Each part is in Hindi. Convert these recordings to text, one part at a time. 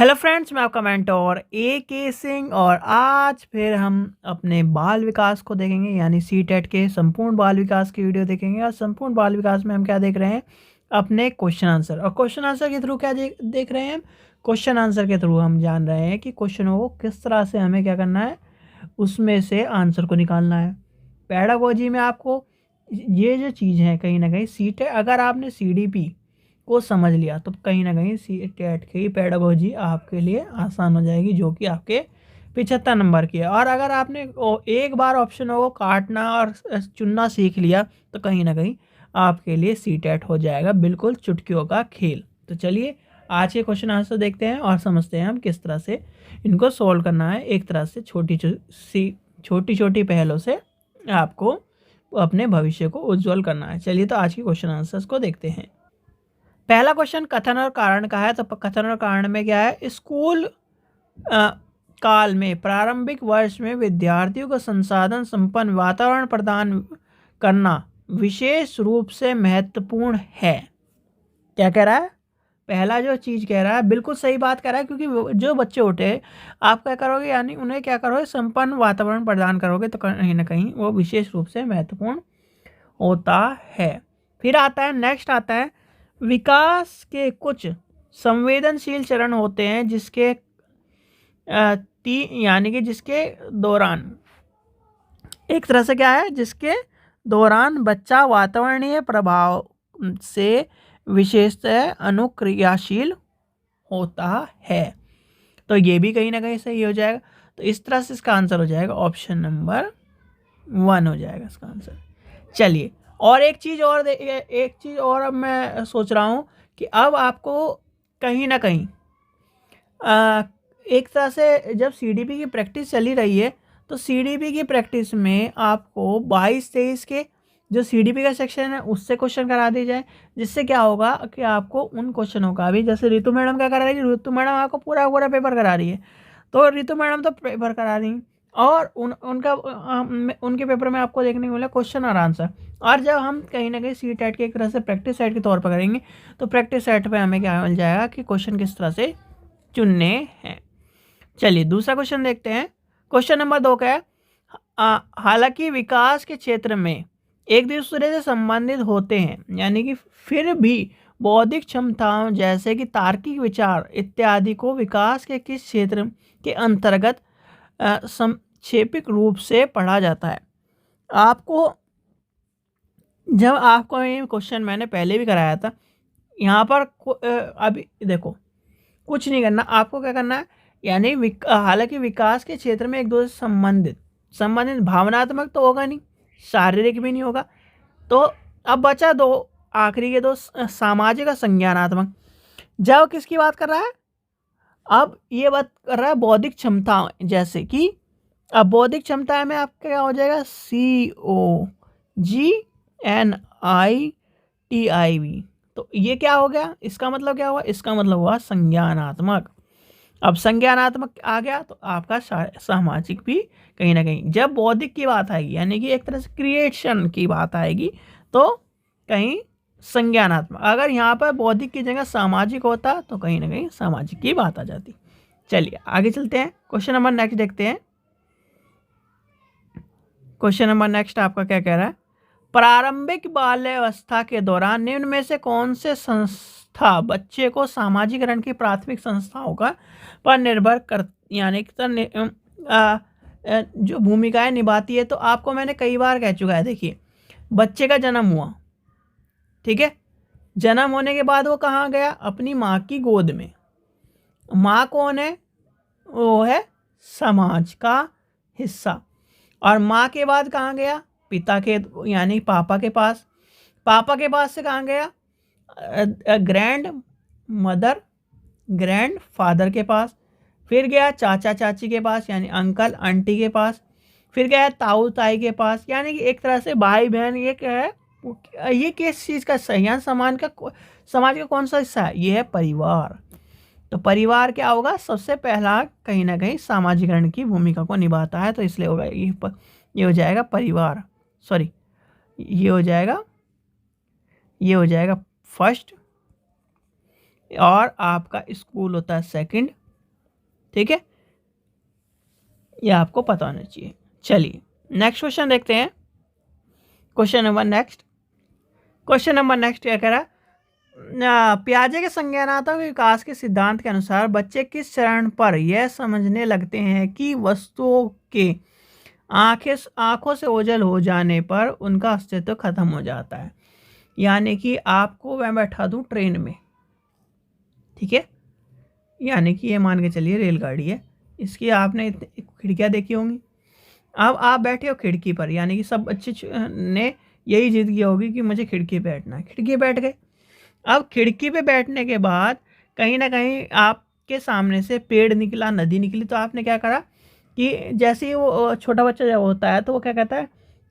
हेलो फ्रेंड्स, मैं आपका मेंटोर के सिंह और आज फिर हम अपने बाल विकास को देखेंगे यानी सीटेट के संपूर्ण बाल विकास की वीडियो देखेंगे। और संपूर्ण बाल विकास में हम क्या देख रहे हैं? अपने क्वेश्चन आंसर। और क्वेश्चन आंसर के थ्रू क्या देख रहे हैं हम? क्वेश्चन आंसर के थ्रू हम जान रहे हैं कि क्वेश्चनों को किस तरह से हमें क्या करना है, उसमें से आंसर को निकालना है। पेडागोजी में आपको ये जो चीज़ है कहीं ना कहीं सीटेट, अगर आपने CDP को समझ लिया तो कहीं ना कहीं सीटेट की पेडागोजी आपके लिए आसान हो जाएगी, जो कि आपके 75 नंबर की है। और अगर आपने एक बार ऑप्शनों को काटना और चुनना सीख लिया तो कहीं ना कहीं आपके लिए सीटेट हो जाएगा बिल्कुल चुटकियों का खेल। तो चलिए आज के क्वेश्चन आंसर देखते हैं और समझते हैं हम किस तरह से इनको सोल्व करना है। एक तरह से छोटी छोटी पहलों से आपको अपने भविष्य को उज्जवल करना है। चलिए तो आज के क्वेश्चन आंसर्स को देखते हैं। पहला क्वेश्चन कथन और कारण का है। तो कथन और कारण में क्या है? स्कूल काल में प्रारंभिक वर्ष में विद्यार्थियों को संसाधन संपन्न वातावरण प्रदान करना विशेष रूप से महत्वपूर्ण है। क्या कह रहा है? पहला जो चीज़ कह रहा है बिल्कुल सही बात कह रहा है, क्योंकि जो बच्चे उठे आप क्या करोगे, यानी उन्हें क्या करोगे, संपन्न वातावरण प्रदान करोगे तो कहीं ना कहीं वो विशेष रूप से महत्वपूर्ण होता है। फिर आता है, नेक्स्ट आता है, विकास के कुछ संवेदनशील चरण होते हैं जिसके यानी कि जिसके दौरान एक तरह से क्या है, जिसके दौरान बच्चा वातावरणीय प्रभाव से विशेषतः अनुक्रियाशील होता है। तो ये भी कहीं ना कहीं सही हो जाएगा। तो इस तरह से इसका आंसर हो जाएगा ऑप्शन नंबर 1 हो जाएगा इसका आंसर। चलिए और एक चीज़ और अब मैं सोच रहा हूँ कि अब आपको कहीं ना कहीं एक तरह से जब CDP की प्रैक्टिस चली रही है तो CDP की प्रैक्टिस में आपको 22-23 के जो CDP का सेक्शन है उससे क्वेश्चन करा दिए जाए, जिससे क्या होगा कि आपको उन क्वेश्चनों का भी, जैसे रितु मैडम क्या करा रही है, रितु मैडम आपको पूरा पूरा पेपर करा रही है। तो रितु मैडम तो पेपर करा रही और उनके पेपर में आपको देखने को मिला क्वेश्चन और आंसर। और जब हम कहीं ना कहीं सीटेट के एक तरह से प्रैक्टिस सेट के तौर पर करेंगे तो प्रैक्टिस सेट पे हमें क्या मिल जाएगा कि क्वेश्चन किस तरह से चुनने हैं। चलिए दूसरा क्वेश्चन देखते हैं। क्वेश्चन नंबर 2 का है, हालांकि विकास के क्षेत्र में एक दूसरे से संबंधित होते हैं, यानी कि फिर भी बौद्धिक क्षमताओं जैसे कि तार्किक विचार इत्यादि को विकास के किस क्षेत्र के अंतर्गत संक्षेपिक रूप से पढ़ा जाता है। जब आपको ये क्वेश्चन मैंने पहले भी कराया था, यहाँ पर अभी देखो कुछ नहीं करना, आपको क्या करना है, यानी हालांकि विकास के क्षेत्र में एक दूसरे से संबंधित भावनात्मक तो होगा नहीं, शारीरिक भी नहीं होगा। तो अब बचा दो, आखिरी के दो, सामाजिक और संज्ञानात्मक। जब किसकी बात कर रहा है? अब ये बात कर रहा है बौद्धिक क्षमता, जैसे कि अब बौद्धिक क्षमता में आपका क्या हो जाएगा, COGNITIV। तो ये क्या हो गया, इसका मतलब क्या हुआ, इसका मतलब हुआ संज्ञानात्मक। अब संज्ञानात्मक आ गया तो आपका सामाजिक भी कहीं ना कहीं। जब बौद्धिक की बात आएगी यानी कि एक तरह से क्रिएशन की बात आएगी तो कहीं संज्ञानात्मक। अगर यहाँ पर बौद्धिक की जगह सामाजिक होता तो कहीं ना कहीं सामाजिक की बात आ जाती। चलिए आगे चलते हैं, क्वेश्चन नंबर नेक्स्ट देखते हैं। क्वेश्चन नंबर नेक्स्ट आपका क्या कह रहा है, प्रारंभिक बाल्यावस्था के दौरान निम्न में से कौन से संस्था बच्चे को सामाजिकरण की प्राथमिक संस्थाओं का पर निर्भर कर, यानी जो भूमिकाएं निभाती है। तो आपको मैंने कई बार कह चुका है, देखिए बच्चे का जन्म हुआ, ठीक है, जन्म होने के बाद वो कहाँ गया, अपनी माँ की गोद में। माँ कौन है? वो है समाज का हिस्सा। और माँ के बाद कहाँ गया? पिता के यानी पापा के पास। पापा के पास से कहाँ गया? ग्रैंड फादर के पास। फिर गया चाचा चाची के पास यानी अंकल आंटी के पास। फिर गया ताऊ ताई के पास, यानी कि एक तरह से भाई बहन। ये क्या है, ये किस चीज़ का सही है, समाज का कौन सा हिस्सा है? ये है परिवार। तो परिवार क्या होगा, सबसे पहला कहीं ना कहीं सामाजिकरण की भूमिका को निभाता है। तो इसलिए होगा ये हो जाएगा परिवार, सॉरी ये हो जाएगा फर्स्ट। और आपका स्कूल होता है सेकंड, ठीक है, ये आपको पता होना चाहिए। चलिए नेक्स्ट क्वेश्चन देखते हैं। क्वेश्चन नंबर नेक्स्ट क्या कह रहा है, पियाजे के संज्ञानात्मक विकास के सिद्धांत के अनुसार बच्चे किस चरण पर यह समझने लगते हैं कि वस्तुओं के आंखों से ओझल हो जाने पर उनका अस्तित्व खत्म हो जाता है। यानी कि आपको मैं बैठा दूं ट्रेन में, ठीक है, यानी कि ये मान के चलिए रेलगाड़ी है, इसकी आपने खिड़कियां देखी होंगी। अब आप बैठे हो खिड़की पर, यानी कि सब बच्चे ने यही जिद की होगी कि मुझे खिड़की पे बैठना है, खिड़की बैठ गए। अब खिड़की पे बैठने के बाद कहीं ना कहीं आपके सामने से पेड़ निकला, नदी निकली, तो आपने क्या करा कि जैसे ही वो छोटा बच्चा जब होता है तो वो क्या कहता है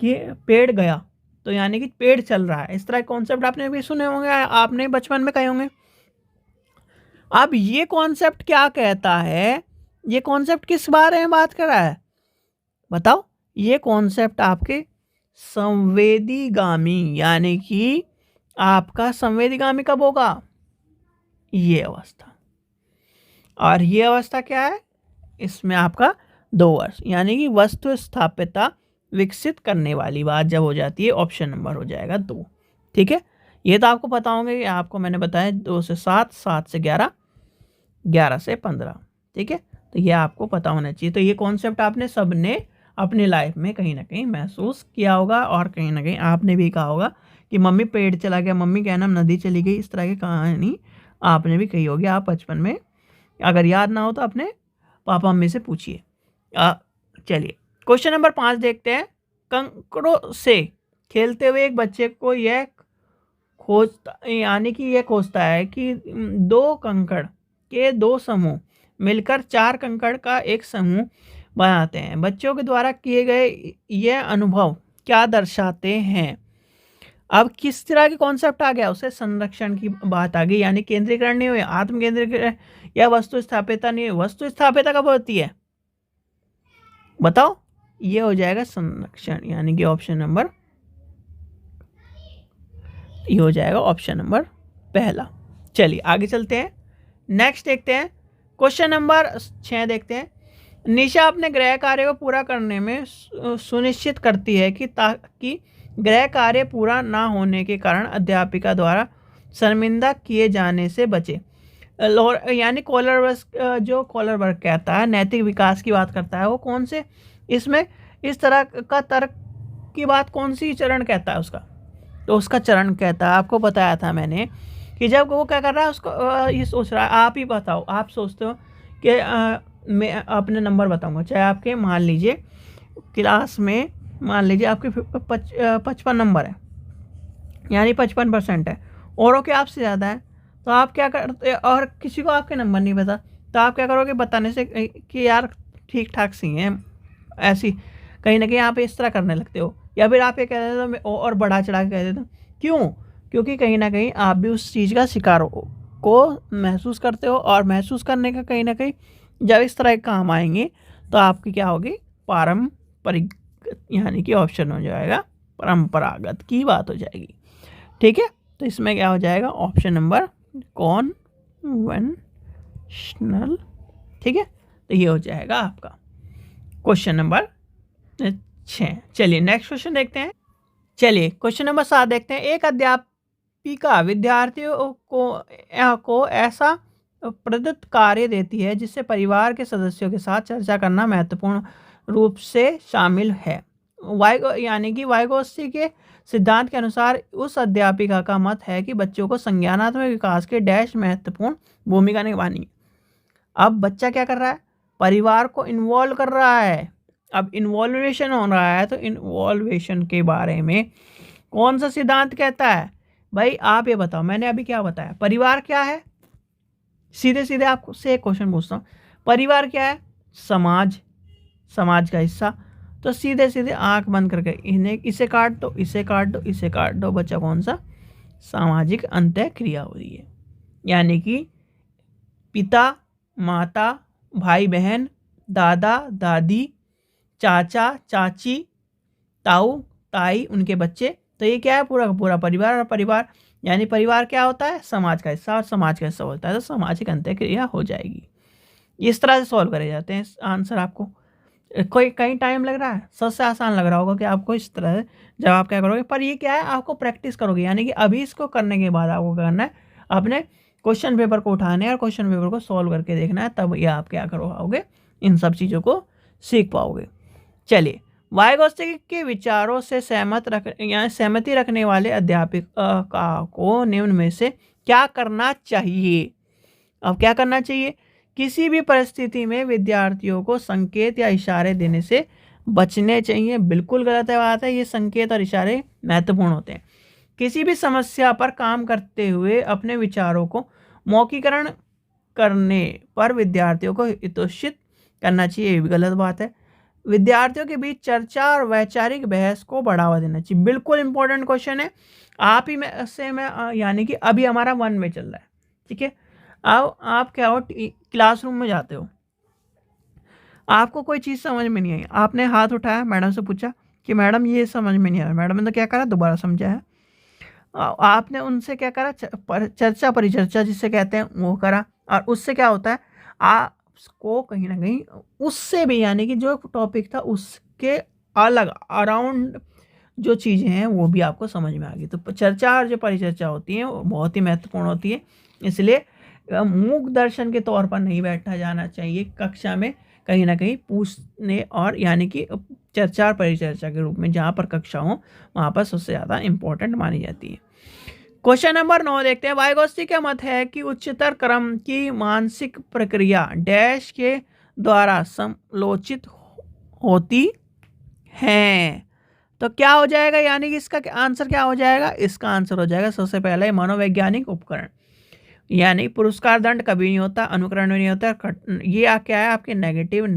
कि पेड़ गया, तो यानी कि पेड़ चल रहा है। इस तरह के कॉन्सेप्ट आपने भी सुने होंगे, आपने बचपन में कहे होंगे। अब ये कॉन्सेप्ट क्या कहता है, ये कॉन्सेप्ट किस बारे में बात कर रहा है बताओ। ये कॉन्सेप्ट आपके संवेदीगामी, यानी कि आपका संवेदीगामी कब होगा, ये अवस्था। और ये अवस्था क्या है, इसमें आपका 2 वर्ष, यानी कि वस्तु स्थापिता विकसित करने वाली बात जब हो जाती है, ऑप्शन नंबर हो जाएगा 2। ठीक है, ये तो आपको पता होंगे कि आपको मैंने बताया 2 से 7, 7 से 11, 11 से 15। ठीक है, तो ये आपको पता होना चाहिए। तो ये कॉन्सेप्ट आपने सबने अपनी लाइफ में कहीं ना कहीं महसूस किया होगा, और कहीं ना कहीं आपने भी कहा होगा कि मम्मी पेड़ चला गया, मम्मी क्या नाम नदी चली गई, इस तरह की कहानी आपने भी कही होगी आप बचपन में। अगर याद ना हो तो अपने पापा मम्मी से पूछिए। चलिए क्वेश्चन नंबर 5 देखते हैं। कंकड़ों से खेलते हुए एक बच्चे को यह खोजता, यानी कि यह खोजता है कि 2 कंकड़ के 2 समूह मिलकर 4 कंकड़ का एक समूह बनाते हैं। बच्चों के द्वारा किए गए यह अनुभव क्या दर्शाते हैं। अब किस तरह के कॉन्सेप्ट आ गया, उसे संरक्षण की बात आ गई, यानी केंद्रीकरण नहीं हुई, आत्म केंद्रीकरण या वस्तु स्थापिता नहीं हुई। वस्तु स्थापिता कब होती है बताओ, ये हो जाएगा संरक्षण, यानी कि ऑप्शन नंबर, ये हो जाएगा ऑप्शन नंबर पहला। चलिए आगे चलते हैं, नेक्स्ट देखते हैं। क्वेश्चन नंबर 6 देखते हैं। निशा अपने गृह कार्य को पूरा करने में सुनिश्चित करती है कि ताकि गृह कार्य पूरा ना होने के कारण अध्यापिका द्वारा शर्मिंदा किए जाने से बचे। यानी कॉलर वर्क कहता है, नैतिक विकास की बात करता है, वो कौन से इसमें इस तरह का तर्क की बात कौन सी चरण कहता है उसका, तो उसका चरण कहता है, आपको बताया था मैंने कि जब वो क्या कर रहा है उसको ये सोच रहा है, आप ही बताओ, आप सोचते हो कि मैं अपने नंबर बताऊंगा, चाहे आपके मान लीजिए क्लास में मान लीजिए आपके 55 नंबर है, यानी 55% है, औरों के आपसे ज़्यादा है, तो आप क्या करते, और किसी को आपके नंबर नहीं पता, तो आप क्या करोगे बताने से कि यार ठीक ठाक सी हैं, ऐसी कहीं ना कहीं आप इस तरह करने लगते हो, या फिर आप ये कह देते हो और बढ़ा चढ़ा के कह देते हो। क्यों, क्योंकि कहीं ना कहीं आप भी उस चीज़ का शिकार को महसूस करते हो, और महसूस करने का कहीं ना कहीं जब इस तरह के काम आएंगे तो आपकी क्या होगी, पारंपरिक, यानी कि ऑप्शन हो जाएगा परंपरागत की बात हो जाएगी। ठीक है, तो इसमें क्या हो जाएगा ऑप्शन नंबर कॉन्वेंशनल। ठीक है, तो ये हो जाएगा आपका क्वेश्चन नंबर 6। चलिए नेक्स्ट क्वेश्चन देखते हैं। चलिए क्वेश्चन नंबर 7 देखते हैं। एक अध्यापिका विद्यार्थियों को ऐसा प्रदत्त कार्य देती है जिससे परिवार के सदस्यों के साथ चर्चा करना महत्वपूर्ण रूप से शामिल है। यानी कि वाइगोत्स्की के सिद्धांत के अनुसार उस अध्यापिका का मत है कि बच्चों को संज्ञानात्मक विकास के डैश महत्वपूर्ण भूमिका निभानी है। अब बच्चा क्या कर रहा है, परिवार को इन्वॉल्व कर रहा है। अब इन्वॉल्वेशन हो रहा है, तो इन्वॉल्वेशन के बारे में कौन सा सिद्धांत कहता है भाई, आप ये बताओ। मैंने अभी क्या बताया, परिवार क्या है, सीधे सीधे आपसे एक क्वेश्चन पूछता हूँ, परिवार क्या है, समाज, समाज का हिस्सा। तो सीधे सीधे आंख बंद करके इन्हें इसे काट दो, इसे काट दो, इसे काट दो, बच्चा कौन सा, सामाजिक अंतः क्रिया हो रही है। यानी कि पिता माता, भाई बहन, दादा दादी, चाचा चाची, ताऊ ताई, उनके बच्चे, तो ये क्या है, पूरा का पूरा परिवार। और परिवार यानी परिवार क्या होता है, समाज का हिस्सा, और समाज का हिस्सा होता है, तो सामाजिक अंतःक्रिया हो जाएगी। इस तरह से सॉल्व करे जाते हैं आंसर। आपको कोई कहीं टाइम लग रहा है, सबसे आसान लग रहा होगा कि आपको इस तरह से जब आप क्या करोगे, पर ये क्या है, आपको प्रैक्टिस करोगे, यानी कि अभी इसको करने के बाद आपको क्या करना है, अपने क्वेश्चन पेपर को उठाने और क्वेश्चन पेपर को सॉल्व करके देखना है, तब ये आप क्या करो पाओगे, इन सब चीज़ों को सीख पाओगे। चलिए, वाइगोत्स्की के विचारों से सहमति रखने वाले अध्यापक को निम्न में से क्या करना चाहिए। अब क्या करना चाहिए, किसी भी परिस्थिति में विद्यार्थियों को संकेत या इशारे देने से बचने चाहिए। बिल्कुल गलत है बात है, ये संकेत और इशारे महत्वपूर्ण होते हैं। किसी भी समस्या पर काम करते हुए अपने विचारों को मौखिकरण करने पर विद्यार्थियों को हितोषित करना चाहिए, ये भी गलत बात है। विद्यार्थियों के बीच चर्चा और वैचारिक बहस को बढ़ावा देना चाहिए। बिल्कुल इंपॉर्टेंट क्वेश्चन है, आप ही में से मैं यानी कि अभी हमारा 1 में चल रहा है, ठीक है। अब आप क्या हो, क्लासरूम में जाते हो, आपको कोई चीज़ समझ में नहीं आई, आपने हाथ उठाया, मैडम से पूछा कि मैडम ये समझ में नहीं आया, मैडम ने तो क्या करा, दोबारा समझाया। आपने उनसे क्या करा, चर्चा परिचर्चा जिसे कहते हैं वो करा, और उससे क्या होता है, आपको कहीं ना कहीं उससे भी, यानी कि जो टॉपिक था उसके अलग अराउंड जो चीज़ें हैं वो भी आपको समझ में आ गई। तो चर्चा और जो परिचर्चा होती है वो बहुत ही महत्वपूर्ण होती है, इसलिए मूक दर्शन के तौर पर नहीं बैठा जाना चाहिए कक्षा में, कहीं ना कहीं पूछने और यानी कि चर्चा और परिचर्चा के रूप में जहाँ पर कक्षा हो वहाँ पर सबसे ज़्यादा इम्पोर्टेंट मानी जाती है। क्वेश्चन नंबर 9 देखते हैं। वाइगोत्स्की का मत है कि उच्चतर क्रम की मानसिक प्रक्रिया डैश के द्वारा समालोचित होती है। तो क्या हो जाएगा, यानी कि इसका आंसर क्या हो जाएगा, इसका आंसर हो जाएगा सबसे पहले मनोवैज्ञानिक उपकरण, यानी पुरस्कार दंड कभी नहीं होता, अनुकरण नहीं होता। ये क्या है, आपके नेगेटिव और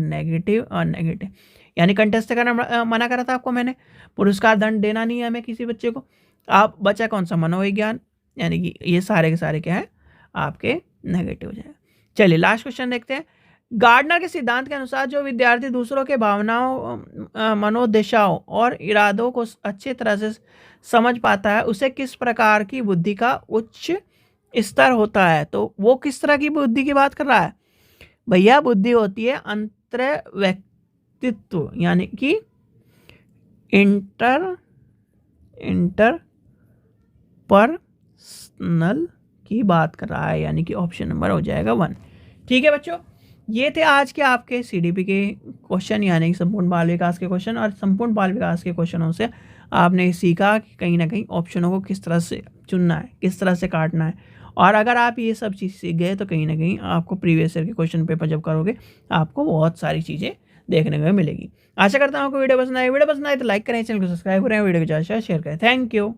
नेगेटिव, यानी कंटेस्ट करना मना करा था आपको मैंने, पुरस्कार दंड देना नहीं है हमें किसी बच्चे को। आप बचा कौन सा, मनोविज्ञान, यानी कि ये सारे के सारे क्या है आपके नेगेटिव हो जाएगा। चलिए लास्ट क्वेश्चन देखते हैं। गार्डनर के सिद्धांत के अनुसार जो विद्यार्थी दूसरों के भावनाओं, मनोदशाओं और इरादों को अच्छी तरह से समझ पाता है, उसे किस प्रकार की बुद्धि का उच्च स्तर होता है। तो वो किस तरह की बुद्धि की बात कर रहा है भैया, बुद्धि होती है अंतर व्यक्तित्व, यानी कि इंटरपर्सनल की बात कर रहा है, यानी कि ऑप्शन नंबर हो जाएगा 1। ठीक है बच्चों, ये थे आज के आपके सीडीपी के क्वेश्चन, यानी कि संपूर्ण बाल विकास के क्वेश्चन। और संपूर्ण बाल विकास के क्वेश्चनों से आपने सीखा कि कहीं ना कहीं ऑप्शनों को किस तरह से चुनना है, किस तरह से काटना है। और अगर आप ये सब चीज़ सीख गए तो कहीं ना कहीं आपको प्रीवियस ईयर के क्वेश्चन पेपर जब करोगे आपको बहुत सारी चीज़ें देखने को मिलेगी। आशा करता हूँ आपको वीडियो पसंद आए तो लाइक करें, चैनल को सब्सक्राइब करें, वीडियो को ज़्यादा शेयर करें। Thank you.